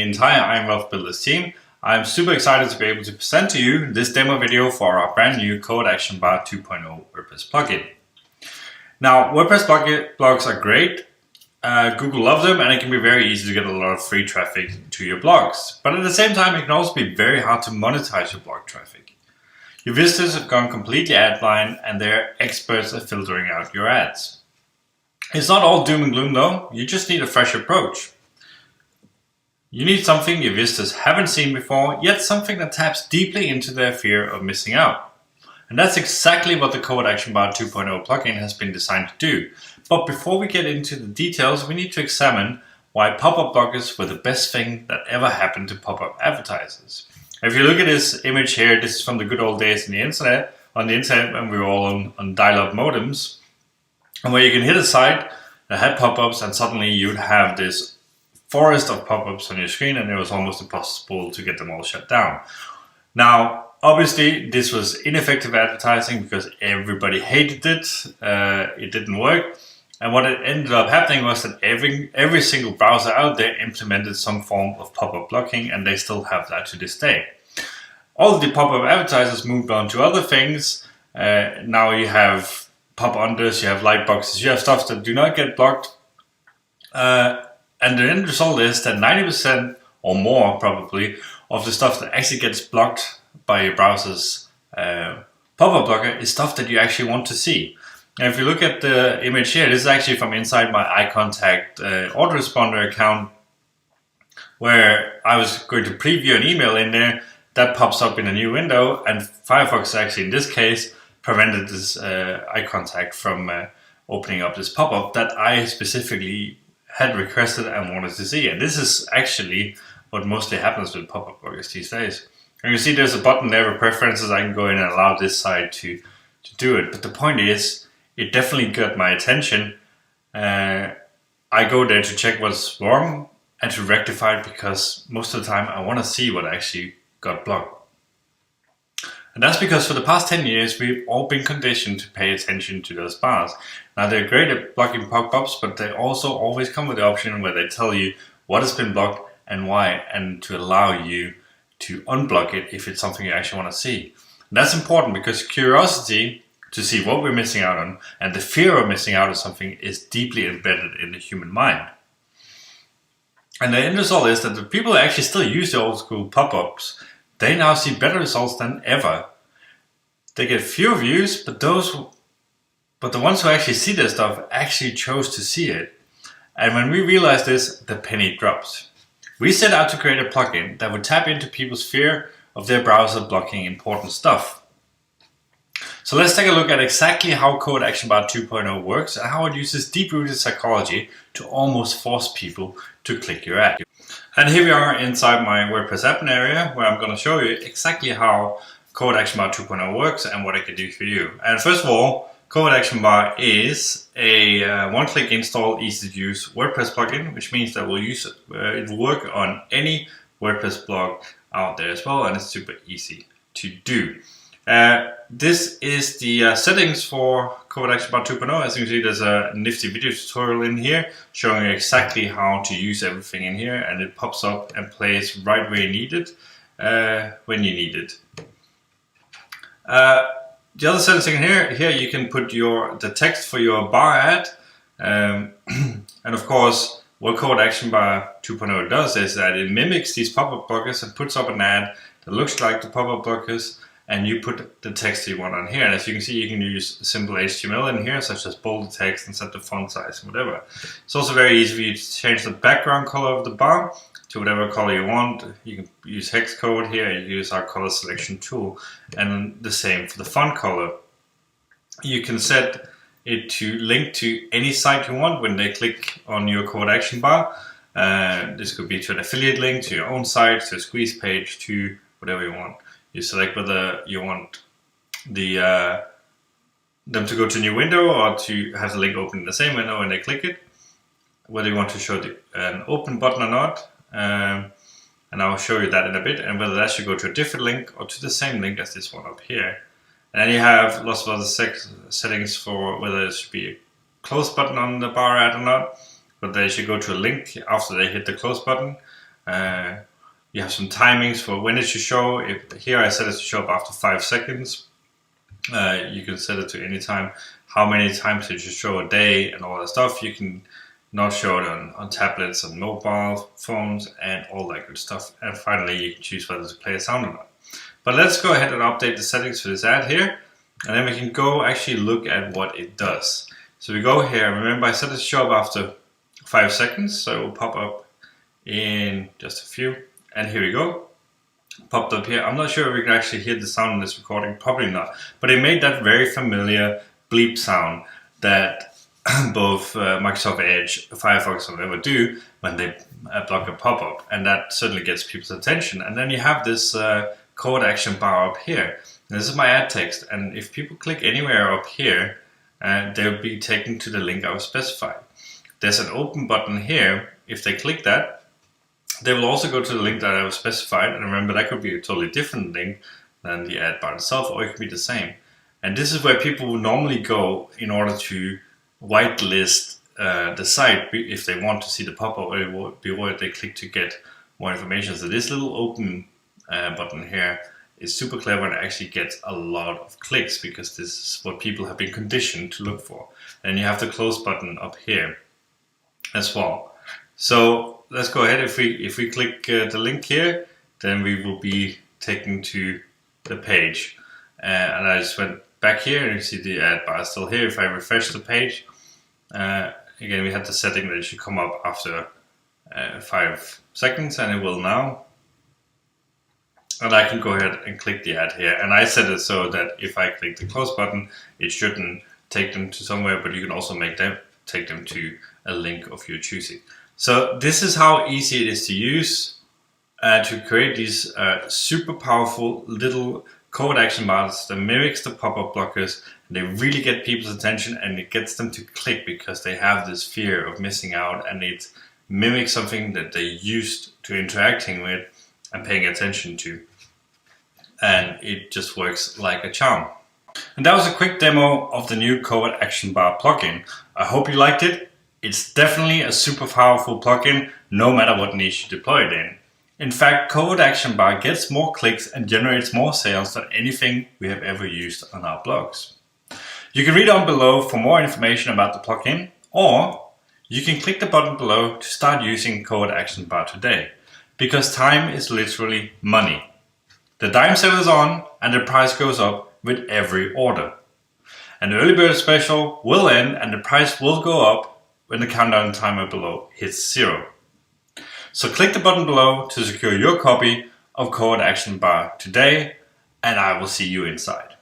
entire iRough Builders team, I'm super excited to be able to present to you this demo video for our brand new Covert Action Bar 2.0 WordPress plugin. Now, WordPress blogs are great. Google loves them, and it can be very easy to get a lot of free traffic to your blogs. But at the same time, it can also be very hard to monetize your blog traffic. Your visitors have gone completely ad blind, and they're experts at filtering out your ads. It's not all doom and gloom though. You just need a fresh approach. You need something your visitors haven't seen before, yet something that taps deeply into their fear of missing out. And that's exactly what the Covert Action Bar 2.0 plugin has been designed to do. But before we get into the details, we need to examine why pop-up blockers were the best thing that ever happened to pop-up advertisers. If you look at this image here, this is from the good old days on the internet when we were all on dial-up modems, and where you can hit a site that had pop-ups and suddenly you'd have this forest of pop-ups on your screen, and it was almost impossible to get them all shut down. Now, obviously, this was ineffective advertising because everybody hated it. It didn't work. And what it ended up happening was that every single browser out there implemented some form of pop-up blocking, and they still have that to this day. All of the pop-up advertisers moved on to other things. Now you have pop-unders, you have light boxes, you have stuff that do not get blocked. And the end result is that 90% or more probably of the stuff that actually gets blocked by your browser's pop-up blocker is stuff that you actually want to see. And if you look at the image here, this is actually from inside my iContact autoresponder account, where I was going to preview an email in there that pops up in a new window, and Firefox actually in this case prevented this iContact from opening up this pop-up that I specifically had requested and wanted to see. And this is actually what mostly happens with pop-up blockers these days. And you see there's a button there with preferences. I can go in and allow this side to do it. But the point is, it definitely got my attention. I go there to check what's wrong and to rectify it, because most of the time I want to see what actually got blocked. And that's because for the past 10 years, we've all been conditioned to pay attention to those bars. Now, they're great at blocking pop-ups, but they also always come with the option where they tell you what has been blocked and why, and to allow you to unblock it if it's something you actually want to see. And that's important because curiosity to see what we're missing out on and the fear of missing out on something is deeply embedded in the human mind. And the end result is that the people that actually still use the old school pop-ups, they now see better results than ever. They get fewer views, but the ones who actually see this stuff actually chose to see it. And when we realized this, the penny dropped. We set out to create a plugin that would tap into people's fear of their browser blocking important stuff. So let's take a look at exactly how Covert Action Bar 2.0 works and how it uses deep-rooted psychology to almost force people to click your ad. And here we are inside my WordPress admin area, where I'm going to show you exactly how Covert Action Bar 2.0 works and what it can do for you. And first of all, Covert Action Bar is a one-click install, easy-to-use WordPress plugin, which means that it will work on any WordPress blog out there as well, and it's super easy to do. This is the settings for Covert Action Bar 2.0. As you can see, there's a nifty video tutorial in here showing you exactly how to use everything in here, and it pops up and plays right where you need it, when you need it. The other settings in here you can put the text for your bar ad, and of course what Covert Action Bar 2.0 does is that it mimics these pop-up blockers and puts up an ad that looks like the pop-up blockers, and you put the text you want on here. And as you can see, you can use simple HTML in here, such as bold the text and set the font size and whatever. It's also very easy for you to change the background color of the bar to whatever color you want. You can use hex code here, you use our color selection tool, and the same for the font color. You can set it to link to any site you want when they click on your Covert Action Bar. This could be to an affiliate link, to your own site, to a squeeze page, to whatever you want. You select whether you want them to go to a new window or to have the link open in the same window when they click it, whether you want to show an open button or not, and I'll show you that in a bit, and whether that should go to a different link or to the same link as this one up here. And then you have lots of other settings for whether it should be a close button on the bar ad or not, whether they should go to a link after they hit the close button, You have some timings for when it should show. Here I set it to show up after 5 seconds. You can set it to any time, how many times it should show a day and all that stuff. You can not show it on tablets and mobile phones and all that good stuff. And finally, you can choose whether to play a sound or not. But let's go ahead and update the settings for this ad here, and then we can go actually look at what it does. So we go here, remember I set it to show up after 5 seconds, so it will pop up in just a few, and here we go. Popped up here. I'm not sure if we can actually hear the sound in this recording, probably not, but it made that very familiar bleep sound that both Microsoft Edge, Firefox will ever do when they block a pop-up, and that certainly gets people's attention. And then you have this Covert Action Bar up here. And this is my ad text, and if people click anywhere up here, they'll be taken to the link I was specified. There's an open button here. If they click that, they will also go to the link that I was specified, and remember that could be a totally different link than the ad bar itself, or it could be the same. And this is where people will normally go in order to whitelist the site if they want to see the pop-up before they click to get more information. So this little open button here is super clever and actually gets a lot of clicks because this is what people have been conditioned to look for. And you have the close button up here as well. So let's go ahead. If we click the link here, then we will be taken to the page. And I just went back here and you see the ad bar still here. If I refresh the page, again we had the setting that it should come up after 5 seconds, and it will now. And I can go ahead and click the ad here, and I set it so that if I click the close button, it shouldn't take them to somewhere, but you can also take them to a link of your choosing. So this is how easy it is to use to create these super powerful little covert action bars that mimics the pop-up blockers. They really get people's attention, and it gets them to click because they have this fear of missing out, and it mimics something that they're used to interacting with and paying attention to. And it just works like a charm. And that was a quick demo of the new Covert Action Bar plugin. I hope you liked it. It's definitely a super powerful plugin, no matter what niche you deploy it in. In fact, Covert Action Bar gets more clicks and generates more sales than anything we have ever used on our blogs. You can read on below for more information about the plugin, or you can click the button below to start using Covert Action Bar today, because time is literally money. The dime sale is on, and the price goes up with every order. And the early bird special will end, and the price will go up when the countdown timer below hits 0. So click the button below to secure your copy of Covert Action Bar today, and I will see you inside.